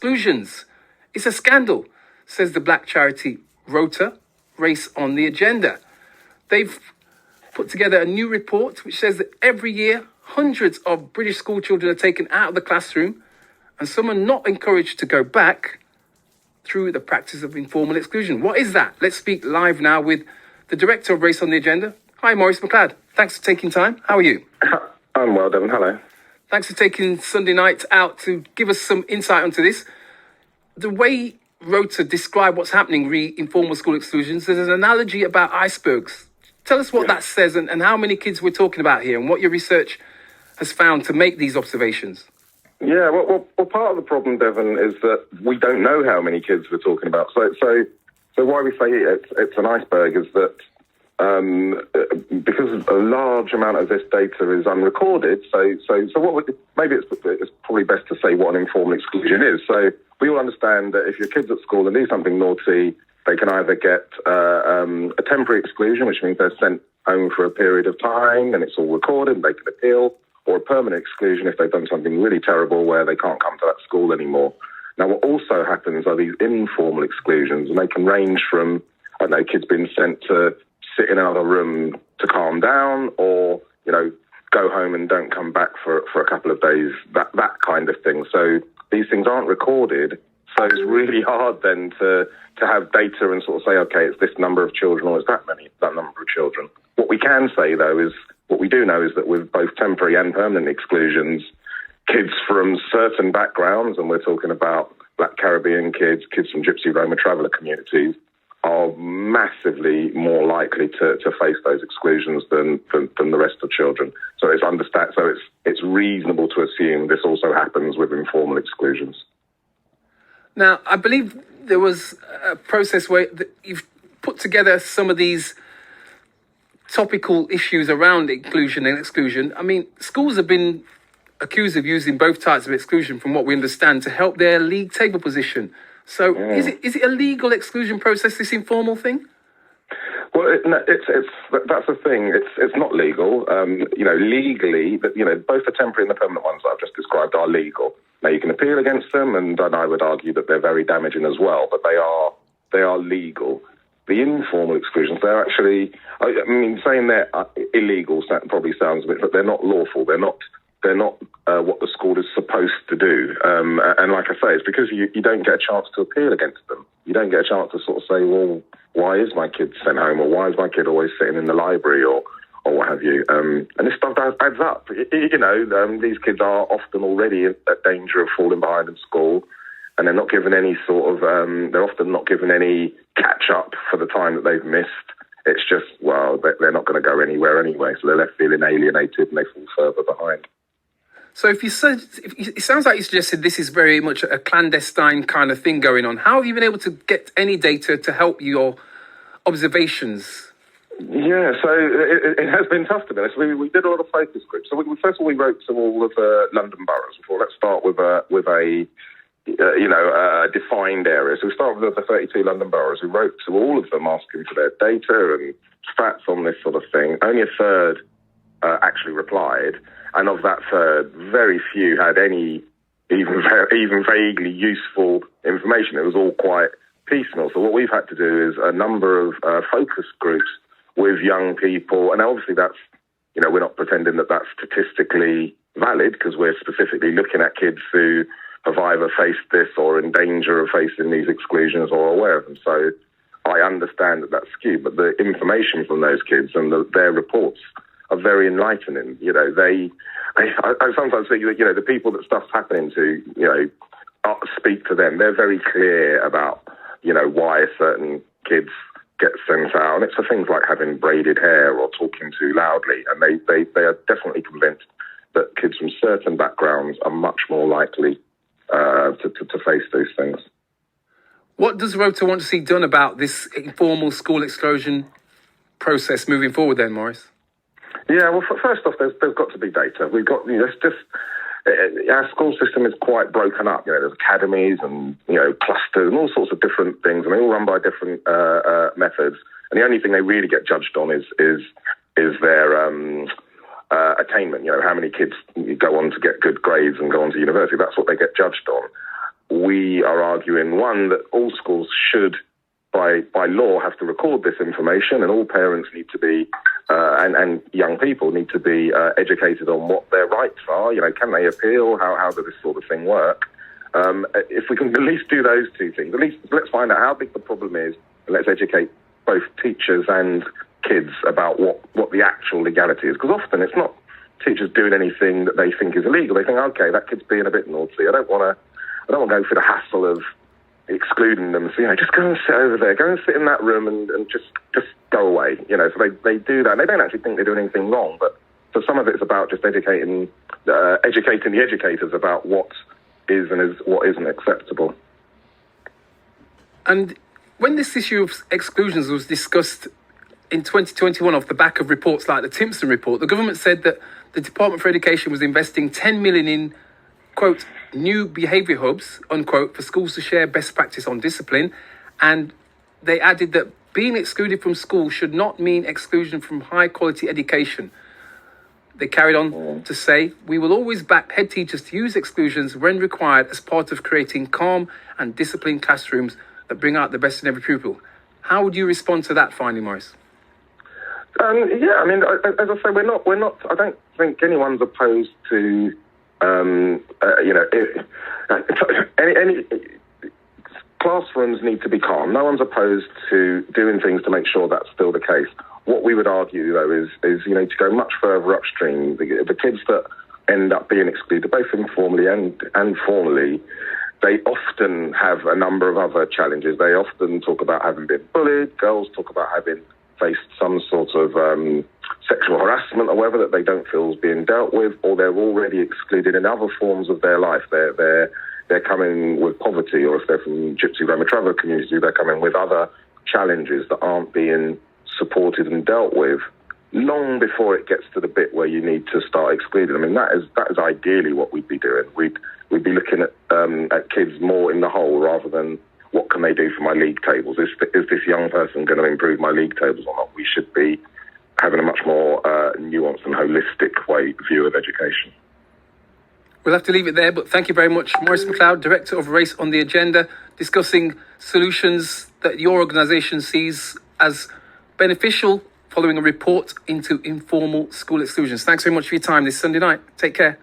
Exclusions. It's a scandal, says the black charity ROTA, Race on the Agenda. They've put together a new report which says that every year hundreds of British school children are taken out of the classroom and some are not encouraged to go back through the practice of informal exclusion. What is that? Let's speak live now with the director of Race on the Agenda. Hi, Maurice Mcleod. Thanks for taking time. How are you? I'm well, Devon. Hello. Thanks for taking Sunday night out to give us some insight onto this. The way ROTA describe what's happening informal school exclusions, there's an analogy about icebergs. Tell us what that says and how many kids we're talking about here and what your research has found to make these observations. Yeah, well, part of the problem, Devon, is that we don't know how many kids we're talking about. So why we say it's an iceberg is that because a large amount of this data is unrecorded. So maybe it's probably best to say what an informal exclusion is. So we all understand that if your kid's at school and do something naughty, they can either get a temporary exclusion, which means they're sent home for a period of time and it's all recorded and they can appeal, or a permanent exclusion if they've done something really terrible where they can't come to that school anymore. Now, what also happens are these informal exclusions, and they can range from, I don't know, kids being sent to sit in another room to calm down, or, go home and don't come back for a couple of days, that kind of thing. So these things aren't recorded, so it's really hard then to have data and sort of say, okay, it's this number of children or it's that number of children. What we can say, though, is what we do know is that with both temporary and permanent exclusions, kids from certain backgrounds, and we're talking about Black Caribbean kids from Gypsy Roma traveller communities, are massively more likely to face those exclusions than the rest of children. So it's reasonable to assume this also happens with informal exclusions. Now, I believe there was a process where you've put together some of these topical issues around inclusion and exclusion. I mean, schools have been accused of using both types of exclusion, from what we understand, to help their league table position. So is it a legal exclusion process, this informal thing? Well, that's the thing. It's not legal. Legally, both the temporary and the permanent ones that I've just described are legal. Now, you can appeal against them, and I would argue that they're very damaging as well, but they are legal. The informal exclusions, they're actually, saying they're illegal probably sounds a bit, but they're not lawful. They're not what the school is supposed to do. And like I say, it's because you don't get a chance to appeal against them. You don't get a chance to sort of say, well, why is my kid sent home, or why is my kid always sitting in the library, or what have you. And this stuff adds up. These kids are often already at danger of falling behind in school, and they're not given any they're often not given any catch-up for the time that they've missed. It's just, they're not going to go anywhere anyway, so they're left feeling alienated and they fall further behind. So it sounds like you suggested this is very much a clandestine kind of thing going on. How have you been able to get any data to help your observations? Yeah, so it has been tough to be honest. We did a lot of focus groups. So first of all, we wrote to all of the London boroughs before. Let's start with a defined area. So we started with the 32 London boroughs. We wrote to all of them asking for their data and stats on this sort of thing. Only a third actually replied. And of that third, very few had any even vaguely useful information. It was all quite piecemeal. So what we've had to do is a number of focus groups with young people. And obviously that's, we're not pretending that that's statistically valid, because we're specifically looking at kids who have either faced this or in danger of facing these exclusions or aware of them. So I understand that that's skewed, but the information from those kids and their reports are very enlightening. I sometimes think that, the people that stuff's happening to, speak to them. They're very clear about, why certain kids get sent out. And it's for things like having braided hair or talking too loudly. And they are definitely convinced that kids from certain backgrounds are much more likely to face these things. What does ROTA want to see done about this informal school exclusion process moving forward then, Maurice? Yeah, well, first off, there's got to be data. We've got, our school system is quite broken up. There's academies and, clusters and all sorts of different things, and they all run by different methods. And the only thing they really get judged on is their attainment. How many kids go on to get good grades and go on to university. That's what they get judged on. we are arguing, one, that all schools should, by law, have to record this information, and all parents need to be, and young people need to be educated on what their rights are. Can they appeal? How does this sort of thing work? If we can at least do those two things, at least let's find out how big the problem is, and let's educate both teachers and kids about what the actual legality is. Because often it's not teachers doing anything that they think is illegal. They think, okay, that kid's being a bit naughty. I don't want to go through the hassle of excluding them. So, just go and sit over there, go and sit in that room and just go away. So they do that. And they don't actually think they're doing anything wrong. But so some of it's about just educating the educators about what is and what isn't acceptable. And when this issue of exclusions was discussed in 2021 off the back of reports like the Timpson report, the government said that the Department for Education was investing 10 million in, quote, new behaviour hubs, unquote, for schools to share best practice on discipline. And they added that being excluded from school should not mean exclusion from high quality education. They carried on to say, we will always back head teachers to use exclusions when required as part of creating calm and disciplined classrooms that bring out the best in every pupil. How would you respond to that finding, Maurice? As I say, we're not. I don't think anyone's opposed to, any classrooms need to be calm. No one's opposed to doing things to make sure that's still the case. What we would argue, though, is to go much further upstream. The kids that end up being excluded, both informally and formally, they often have a number of other challenges. They often talk about having been bullied. Girls talk about having faced some sort of sexual harassment or whatever that they don't feel is being dealt with, or they're already excluded in other forms of their life. They're coming with poverty, or if they're from Gypsy Roma Traveller community, they're coming with other challenges that aren't being supported and dealt with long before it gets to the bit where you need to start excluding them. That is ideally what we'd be doing. We'd be looking at kids more in the whole rather than what can they do for my league tables. Is this young person going to improve my league tables or not? We should be having a much more nuanced and holistic view of education. We'll have to leave it there, but thank you very much. Maurice Mcleod, Director of Race on the Agenda, discussing solutions that your organisation sees as beneficial following a report into informal school exclusions. Thanks very much for your time this Sunday night. Take care.